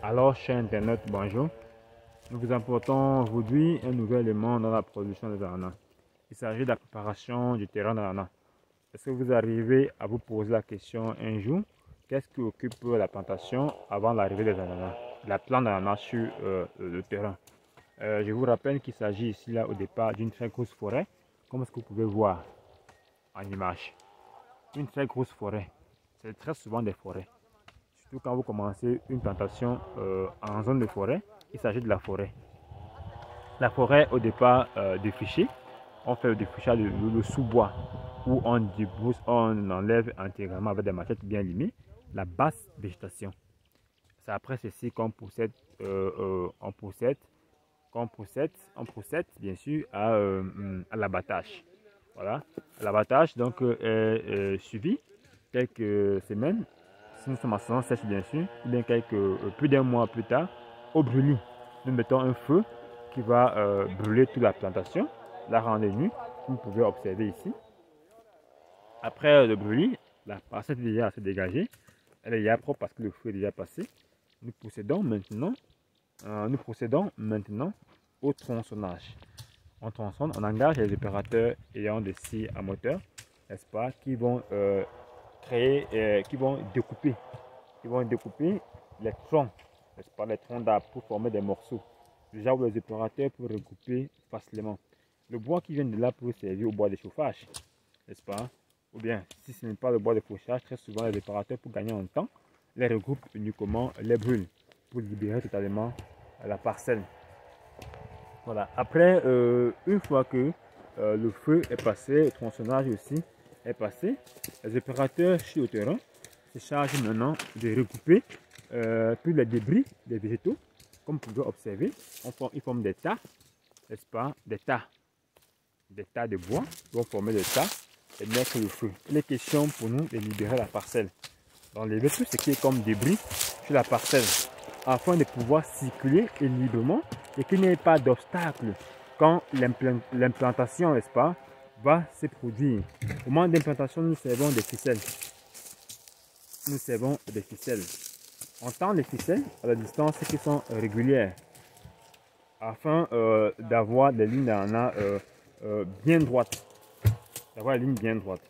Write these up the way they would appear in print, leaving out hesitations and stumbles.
Alors, cher Internet, bonjour. Nous vous apportons aujourd'hui un nouvel élément dans la production des ananas. Il s'agit de la préparation du terrain d'ananas. Est-ce que vous arrivez à vous poser la question un jour, qu'est-ce qui occupe la plantation avant l'arrivée des ananas, la plante d'ananas sur le terrain? Je vous rappelle qu'il s'agit ici là au départ d'une très grosse forêt, comme ce que vous pouvez voir en image. Une très grosse forêt, c'est très souvent des forêts. Surtout quand vous commencez une plantation en zone de forêt, il s'agit de la forêt. La forêt au départ défrichée, on fait le défrichage de sous-bois où on débousse, on enlève intégralement avec des machettes bien limées la basse végétation. C'est après ceci qu'on procède, on procède bien sûr à l'abattage. Voilà, l'abattage donc est suivi quelques semaines, si nous sommes en saison sèche bien sûr, ou bien plus d'un mois plus tard, au brûlis. Nous mettons un feu qui va brûler toute la plantation, la rendre nue, comme vous pouvez observer ici. Après le brûlis, la parcelle est déjà assez dégagée, elle est déjà propre parce que le feu est déjà passé. Nous procédons maintenant au tronçonnage. On tronçonne, on engage les opérateurs ayant des scies à moteur, n'est-ce pas, qui vont qui vont découper les troncs, n'est-ce pas, les troncs d'arbres pour former des morceaux. Déjà où les opérateurs peuvent regrouper facilement. Le bois qui vient de là peut servir au bois de chauffage, n'est-ce pas? Ou bien, si ce n'est pas le bois de chauffage, très souvent les opérateurs, pour gagner en temps, les regroupent uniquement, les brûlent pour libérer totalement la parcelle. Voilà. Après, une fois que le feu est passé, le tronçonnage aussi est passé, les opérateurs sur le terrain se chargent maintenant de regrouper tous les débris des végétaux. Comme vous pouvez observer, ils forment des tas, n'est-ce pas, des tas de bois, ils vont former des tas et mettre le feu. Il est question pour nous de libérer la parcelle, d'enlever tout ce qui est comme débris sur la parcelle, afin de pouvoir circuler librement et qu'il n'y ait pas d'obstacle quand l'implantation, n'est-ce pas, va se produire. Au moment d'implantation, nous servons des ficelles. On tend les ficelles à la distance qui sont régulières afin d'avoir des lignes d'ananas bien droites. D'avoir une ligne bien droite.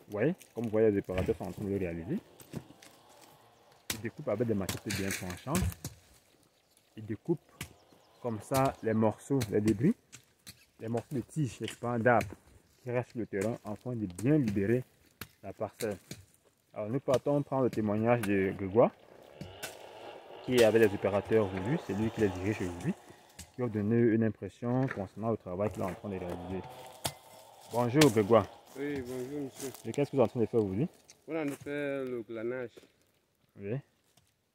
Vous voyez, comme vous voyez, les opérateurs sont en train de le réaliser. Ils découpent avec des machettes bien tranchantes. Ils découpent comme ça les morceaux, les débris, les morceaux de tiges, d'arbres qui restent sur le terrain afin de bien libérer la parcelle. Alors nous partons prendre le témoignage de Grégoire qui est avec les opérateurs aujourd'hui, c'est lui qui les dirige aujourd'hui, qui va donner une impression concernant le travail qu'il est en train de réaliser. Bonjour Grégoire. Oui, bonjour monsieur. Et qu'est-ce que vous êtes en train de faire aujourd'hui? Voilà, on fait le glanage. Oui.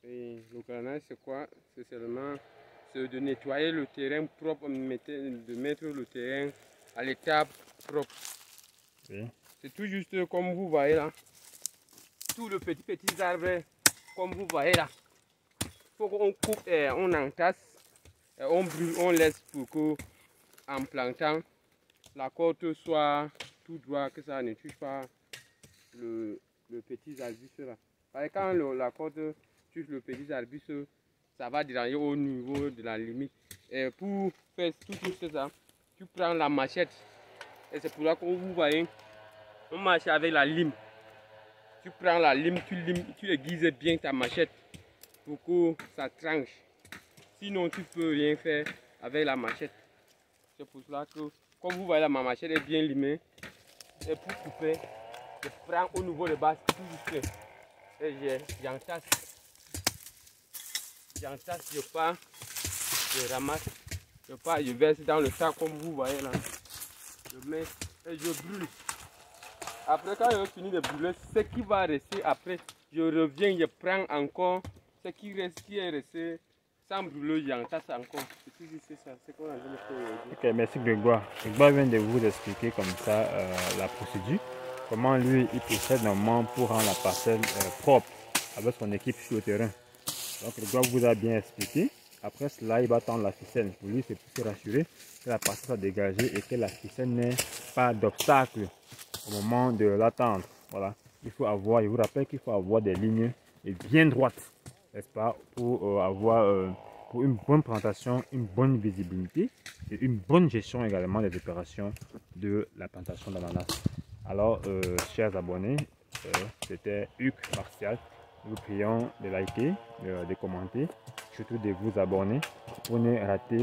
Et le glanage, c'est quoi? C'est seulement de nettoyer le terrain propre, de mettre le terrain à l'état propre. Oui. C'est tout juste comme vous voyez là. Tout le petits arbres, comme vous voyez là. Il faut qu'on coupe et on entasse, et on brûle, on laisse pour que, en plantant, la côte soit tout droit, que ça ne touche pas le petit arbuste là. Parce que quand la côte touche le petit arbuste, ça va déranger au niveau de la limite. Et pour faire tout ça, tu prends la machette. Et c'est pour là que vous voyez, on marche avec la lime. Tu prends la lime, tu aiguises bien ta machette pour que ça tranche. Sinon, tu peux rien faire avec la machette. C'est pour cela que, comme vous voyez, ma machette est bien limée. Et pour couper, je prends au niveau de base tout juste. Et j'entasse. Je pars, je ramasse, je verse dans le sac comme vous voyez là. Je mets et je brûle. Après, quand je finis de brûler, ce qui va rester après, je reviens, je prends encore ce qui est resté sans brûler, j'entasse encore. C'est ça, c'est qu'on a dit le faire aujourd'hui. Ok, merci Grégoire. Grégoire vient de vous expliquer comme ça la procédure, comment lui il procède normalement pour rendre la parcelle propre avec son équipe sur le terrain. Donc Grégoire vous a bien expliqué. Après cela, il va tendre la ficelle. Pour lui, c'est pour se rassurer que la parcelle soit dégagée et que la ficelle n'ait pas d'obstacle au moment de l'attendre. Voilà. Il faut avoir, je vous rappelle qu'il faut avoir des lignes bien droites. n'est-ce pas, pour avoir pour une bonne présentation, une bonne visibilité et une bonne gestion également des opérations de la plantation d'ananas. Alors, chers abonnés, c'était Hugues Martial. Nous vous prions de liker, de commenter, surtout de vous abonner pour ne rater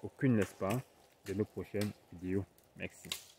aucune, n'est-ce pas, de nos prochaines vidéos. Merci.